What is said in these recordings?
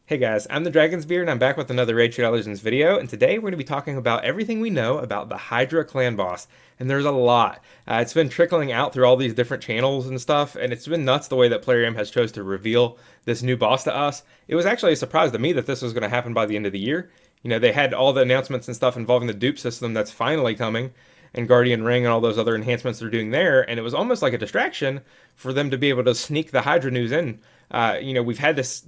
Hey guys, I'm the Dragon's Beard and I'm back with another Raid Shadow Legends video, and today we're going to be talking about everything we know about the Hydra clan boss, and there's a lot. It's been trickling out through all these different channels and stuff, and it's been nuts the way that Plarium has chose to reveal this new boss to us. It was actually a surprise to me that this was going to happen by the end of the year. You know, they had all the announcements and stuff involving the dupe system that's finally coming, and Guardian Ring and all those other enhancements they're doing there, and it was almost like a distraction for them to be able to sneak the Hydra news in. We've had this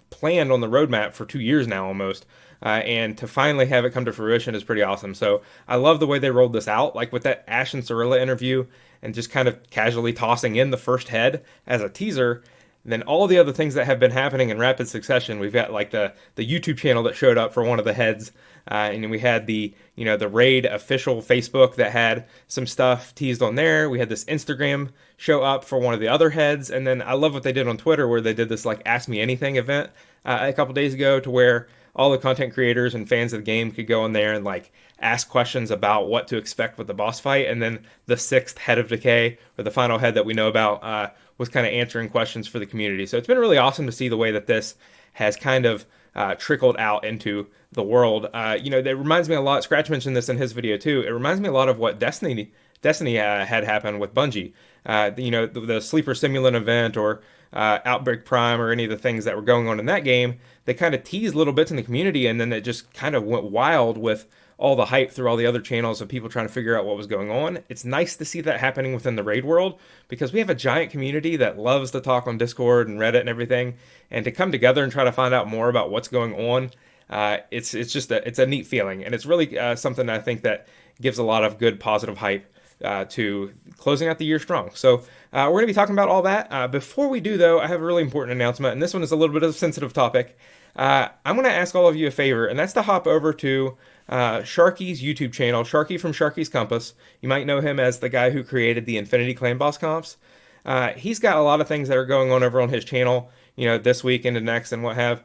planned on the roadmap for 2 years now almost. And to finally have it come to fruition is pretty awesome. So I love the way they rolled this out, like with that Ash and Cirilla interview and just kind of casually tossing in the first head as a teaser. Then all the other things that have been happening in rapid succession. We've got like the YouTube channel that showed up for one of the heads, and we had the Raid official Facebook that had some stuff teased on there. We had this Instagram show up for one of the other heads, and then I love what they did on Twitter where they did this like Ask Me Anything event a couple days ago, to where all the content creators and fans of the game could go in there and like ask questions about what to expect with the boss fight. And then the sixth head of Decay, or the final head that we know about, was kind of answering questions for the community. So it's been really awesome to see the way that this has kind of trickled out into the world. That reminds me a lot. Scratch mentioned this in his video too. It reminds me a lot of what Destiny had happened with Bungie. The Sleeper Simulant event, or Outbreak Prime, or any of the things that were going on in that game. They kind of teased little bits in the community, and then it just kind of went wild with all the hype through all the other channels of people trying to figure out what was going on. It's nice to see that happening within the Raid world, because we have a giant community that loves to talk on Discord and Reddit and everything, and to come together and try to find out more about what's going on. It's a neat feeling, and it's really something I think that gives a lot of good positive hype to closing out the year strong. So we're going to be talking about all that. Before we do, though, I have a really important announcement, and this one is a little bit of a sensitive topic. I'm going to ask all of you a favor, and that's to hop over to Sharky's YouTube channel, Sharky from Sharky's Compass. You might know him as the guy who created the Infinity Clan Boss comps. He's got a lot of things that are going on over on his channel, this week into next and what have.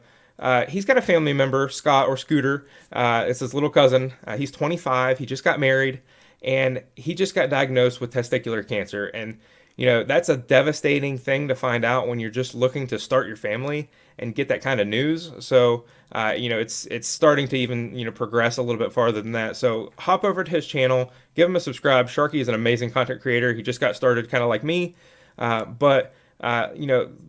He's got a family member, Scott, or Scooter. It's his little cousin. He's 25. He just got married, and he just got diagnosed with testicular cancer. And that's a devastating thing to find out when you're just looking to start your family and get that kind of news. So it's starting to even progress a little bit farther than that. So hop over to his channel, give him a subscribe. Sharky is an amazing content creator. He just got started kind of like me, but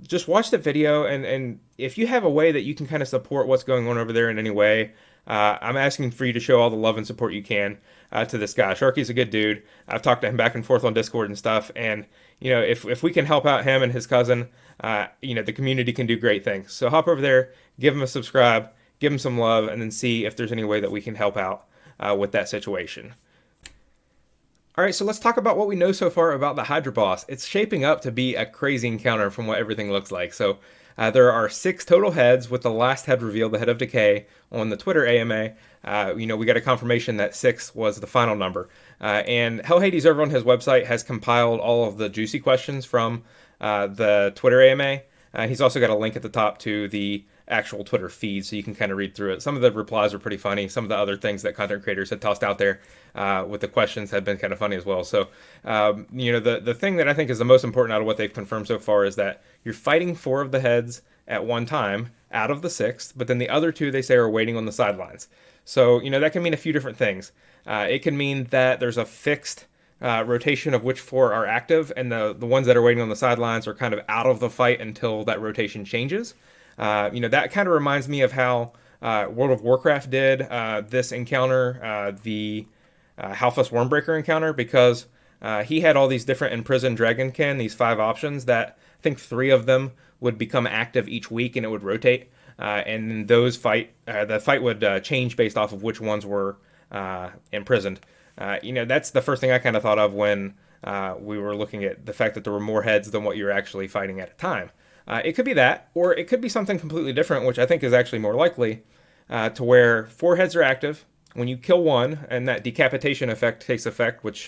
just watch the video, and if you have a way that you can kind of support what's going on over there in any way, I'm asking for you to show all the love and support you can to this guy. Sharky's a good dude. I've talked to him back and forth on Discord and stuff, and if we can help out him and his cousin, the community can do great things. So hop over there, give him a subscribe, give him some love, and then see if there's any way that we can help out with that situation. All right, so let's talk about what we know so far about the Hydra boss. It's shaping up to be a crazy encounter from what everything looks like. So there are 6 total heads, with the last head revealed, the head of Decay, on the Twitter AMA. We got a confirmation that 6 was the final number. And Hell Hades over on his website has compiled all of the juicy questions from the Twitter AMA. He's also got a link at the top to the actual Twitter feed, so you can kind of read through it. Some of the replies are pretty funny. Some of the other things that content creators had tossed out there with the questions have been kind of funny as well. So, the thing that I think is the most important out of what they've confirmed so far is that you're fighting 4 of the heads at one time out of the 6th, but then the other 2 they say are waiting on the sidelines. So, that can mean a few different things. It can mean that there's a fixed rotation of which 4 are active, and the ones that are waiting on the sidelines are kind of out of the fight until that rotation changes. That kind of reminds me of how World of Warcraft did this encounter, the Halfus Wormbreaker encounter, because he had all these different imprisoned dragonkin, these 5 options that I think 3 of them would become active each week, and it would rotate. And those the fight would change based off of which ones were imprisoned. That's the first thing I kind of thought of when we were looking at the fact that there were more heads than what you're actually fighting at a time. It could be that, or it could be something completely different, which I think is actually more likely, to where 4 heads are active. When you kill one, and that decapitation effect takes effect, which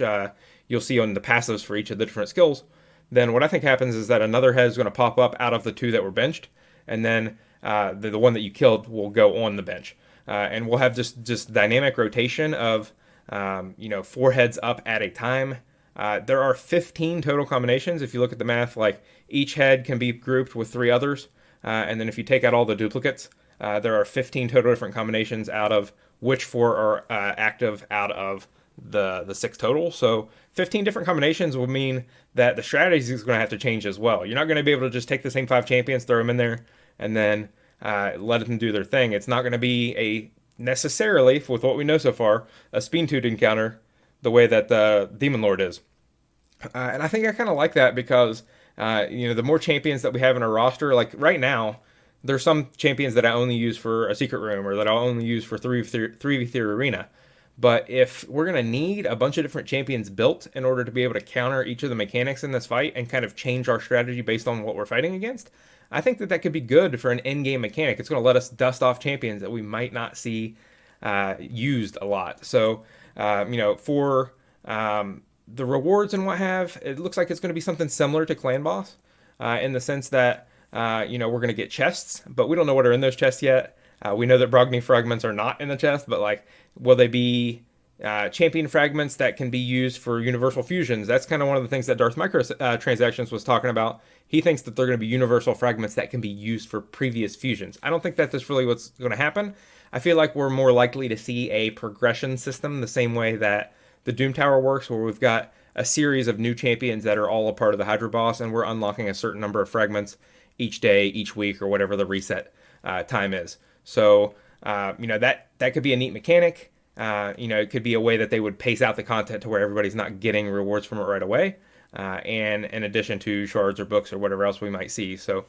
you'll see on the passives for each of the different skills, then what I think happens is that another head is going to pop up out of the 2 that were benched, and then the one that you killed will go on the bench. And we'll have just dynamic rotation of 4 heads up at a time. There are 15 total combinations. If you look at the math, like each head can be grouped with 3 others. And then if you take out all the duplicates, There are 15 total different combinations out of which 4 are active out of the 6 total. So 15 different combinations will mean that the strategy is going to have to change as well. You're not going to be able to just take the same 5 champions, throw them in there, and then let them do their thing. It's not going to be a necessarily, with what we know so far, a Spin Tooth encounter the way that the Demon Lord is. And I think I kind of like that because, the more champions that we have in our roster, like right now, there's some champions that I only use for a secret room or that I'll only use for 3v3 arena. But if we're going to need a bunch of different champions built in order to be able to counter each of the mechanics in this fight and kind of change our strategy based on what we're fighting against, I think that that could be good for an in-game mechanic. It's going to let us dust off champions that we might not see used a lot. So, for the rewards and what have, it looks like it's going to be something similar to Clan Boss in the sense that, we're going to get chests, but we don't know what are in those chests yet. We know that Brogni fragments are not in the chest, but like, will they be champion fragments that can be used for universal fusions? That's kind of one of the things that Darth Micro Transactions was talking about. He thinks that they're going to be universal fragments that can be used for previous fusions. I don't think that that's really what's going to happen. I feel like we're more likely to see a progression system the same way that the Doom Tower works, where we've got a series of new champions that are all a part of the Hydra boss, and we're unlocking a certain number of fragments each day, each week, or whatever the reset time is. So, that could be a neat mechanic. It could be a way that they would pace out the content to where everybody's not getting rewards from it right away, and in addition to shards or books or whatever else we might see. So,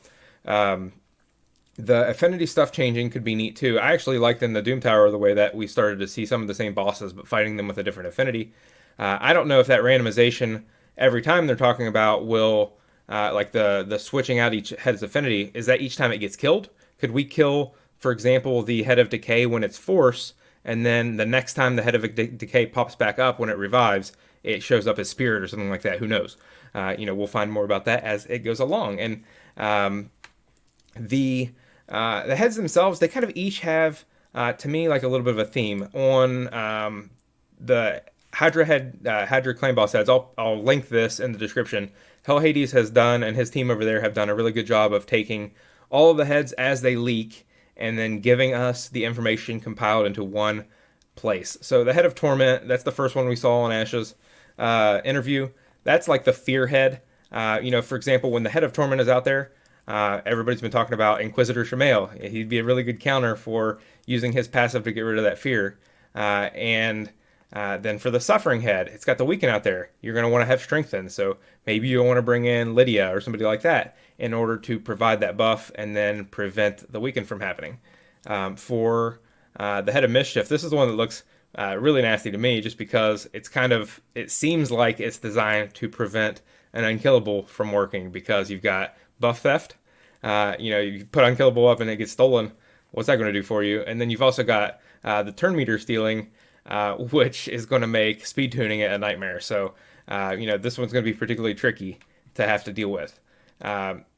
the affinity stuff changing could be neat too. I actually liked in the Doom Tower the way that we started to see some of the same bosses, but fighting them with a different affinity. I don't know if that randomization every time they're talking about will, like the switching out each head's affinity, is that each time it gets killed? Could we kill, for example, the head of Decay when it's Force, and then the next time the head of Decay pops back up when it revives, it shows up as Spirit or something like that? Who knows? We'll find more about that as it goes along. And the heads themselves, they kind of each have, to me, like a little bit of a theme. On the Hydra Clan Boss heads, I'll link this in the description. Hell Hades has done, and his team over there have done a really good job of taking all of the heads as they leak and then giving us the information compiled into one place. So the head of Torment, that's the first one we saw on Ash's interview. That's like the fear head. For example, when the head of Torment is out there, everybody's been talking about Inquisitor Shamael. He'd be a really good counter for using his passive to get rid of that fear. Then for the Suffering head, it's got the Weaken out there. You're going to want to have Strengthen, so maybe you'll want to bring in Lydia or somebody like that in order to provide that buff and then prevent the Weaken from happening. For the head of Mischief, this is the one that looks really nasty to me just because it seems like it's designed to prevent an Unkillable from working because you've got buff theft. You put Unkillable up and it gets stolen. What's that going to do for you? And then you've also got the turn meter stealing, which is going to make speed tuning it a nightmare. So, this one's going to be particularly tricky to have to deal with.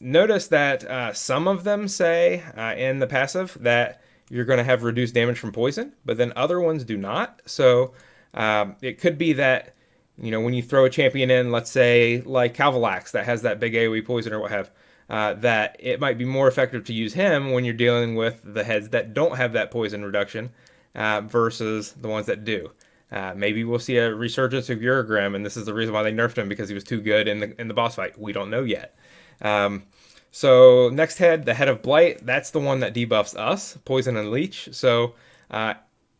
Notice that some of them say in the passive that you're going to have reduced damage from poison, but then other ones do not. So it could be that, when you throw a champion in, let's say like Calvalax that has that big AoE poison or what have, that it might be more effective to use him when you're dealing with the heads that don't have that poison reduction versus the ones that do. Maybe we'll see a resurgence of Uragrim, and this is the reason why they nerfed him, because he was too good in the boss fight. We don't know yet. So next head, the head of Blight, that's the one that debuffs us, Poison and Leech. So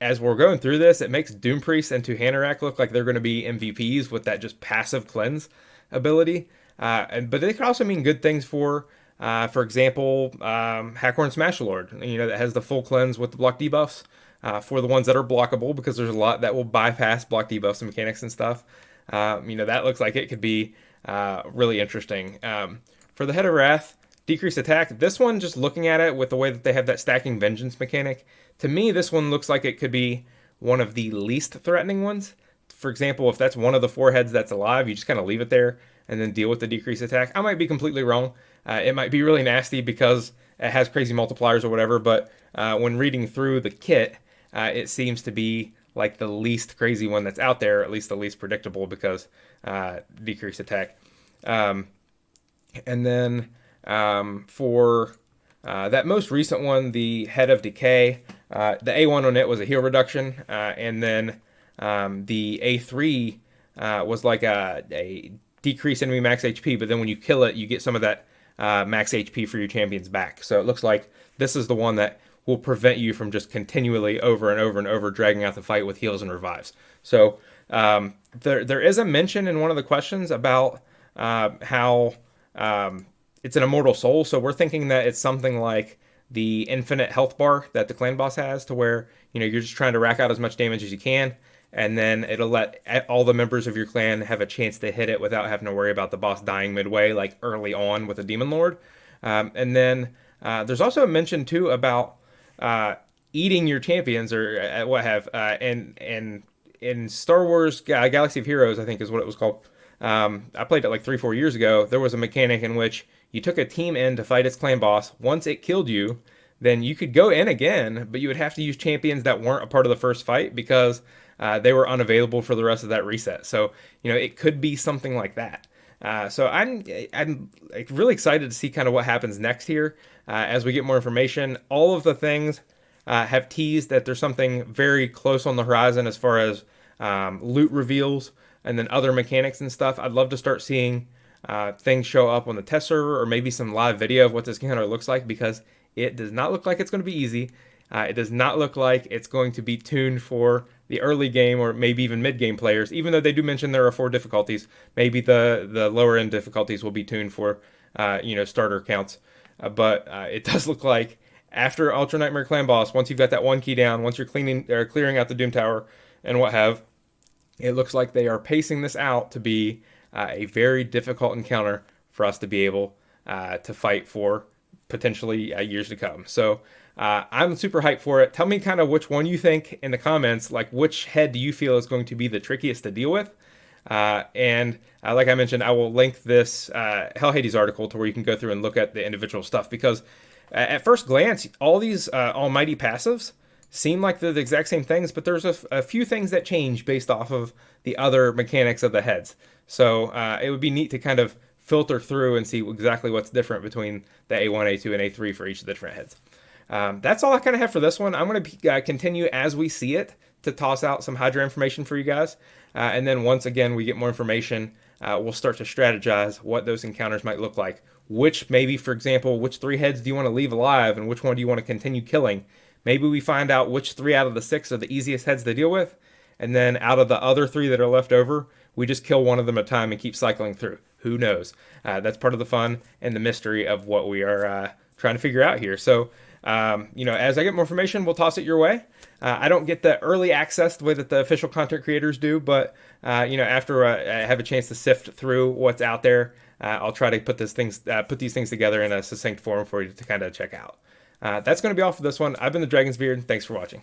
as we're going through this, it makes Doom Priest and Tuhanarak look like they're going to be MVPs with that just passive cleanse ability. But they could also mean good things for example, Hackhorn Smash Lord, that has the full cleanse with the block debuffs. For the ones that are blockable, because there's a lot that will bypass block debuffs and mechanics and stuff. That looks like it could be really interesting. For the Head of Wrath, decreased attack. This one, just looking at it with the way that they have that stacking vengeance mechanic, to me, this one looks like it could be one of the least threatening ones. For example, if that's one of the 4 heads that's alive, you just kind of leave it there and then deal with the decreased attack. I might be completely wrong. It might be really nasty because it has crazy multipliers or whatever, but when reading through the kit, it seems to be like the least crazy one that's out there, at least the least predictable, because decreased attack. And then for That most recent one, the Head of Decay, the A1 on it was a heal reduction, and then the A3 was like a decrease enemy max HP, but then when you kill it, you get some of that max HP for your champions back. So it looks like this is the one that will prevent you from just continually over and over and over dragging out the fight with heals and revives. So there is a mention in one of the questions about how it's an immortal soul. So we're thinking that it's something like the infinite health bar that the clan boss has, to where you're just trying to rack out as much damage as you can, and then it'll let all the members of your clan have a chance to hit it without having to worry about the boss dying midway, like early on with a demon lord. And then there's also a mention too about eating your champions or what have, and in Star Wars Galaxy of Heroes, I think is what it was called. I played it like 3-4 years ago. There was a mechanic in which you took a team in to fight its clan boss. Once it killed you, then you could go in again, but you would have to use champions that weren't a part of the first fight because they were unavailable for the rest of that reset. So it could be something like that. So I'm like really excited to see kind of what happens next here as we get more information. All of the things have teased that there's something very close on the horizon as far as loot reveals and then other mechanics and stuff. I'd love to start seeing things show up on the test server, or maybe some live video of what this counter looks like, because it does not look like it's going to be easy. It does not look like it's going to be tuned for the early game or maybe even mid game players, even though they do mention there are 4 difficulties. Maybe the lower end difficulties will be tuned for starter counts. But it does look like after Ultra Nightmare Clan Boss, once you've got that one key down, once you're clearing out the Doom Tower and what have, it looks like they are pacing this out to be a very difficult encounter for us to be able to fight for potentially years to come. So I'm super hyped for it. Tell me kind of which one you think in the comments, like which head do you feel is going to be the trickiest to deal with? And like I mentioned, I will link this Hell Hades article to where you can go through and look at the individual stuff, because at first glance, all these almighty passives seem like they're the exact same things, but there's a few things that change based off of the other mechanics of the heads. So it would be neat to kind of filter through and see exactly what's different between the A1, A2, and A3 for each of the different heads. That's all I kind of have for this one. I'm going to continue as we see it to toss out some Hydra information for you guys. And then once again we get more information, we'll start to strategize what those encounters might look like. Maybe, for example, which 3 heads do you want to leave alive and which one do you want to continue killing? Maybe we find out which 3 out of the 6 are the easiest heads to deal with, and then out of the other 3 that are left over, we just kill one of them at a time and keep cycling through. Who knows? That's part of the fun and the mystery of what we are trying to figure out here. So, as I get more information, we'll toss it your way. I don't get the early access the way that the official content creators do, but after I have a chance to sift through what's out there, I'll try to put these things together in a succinct form for you to kind of check out. That's going to be all for this one. I've been the Dragon's Beard. Thanks for watching.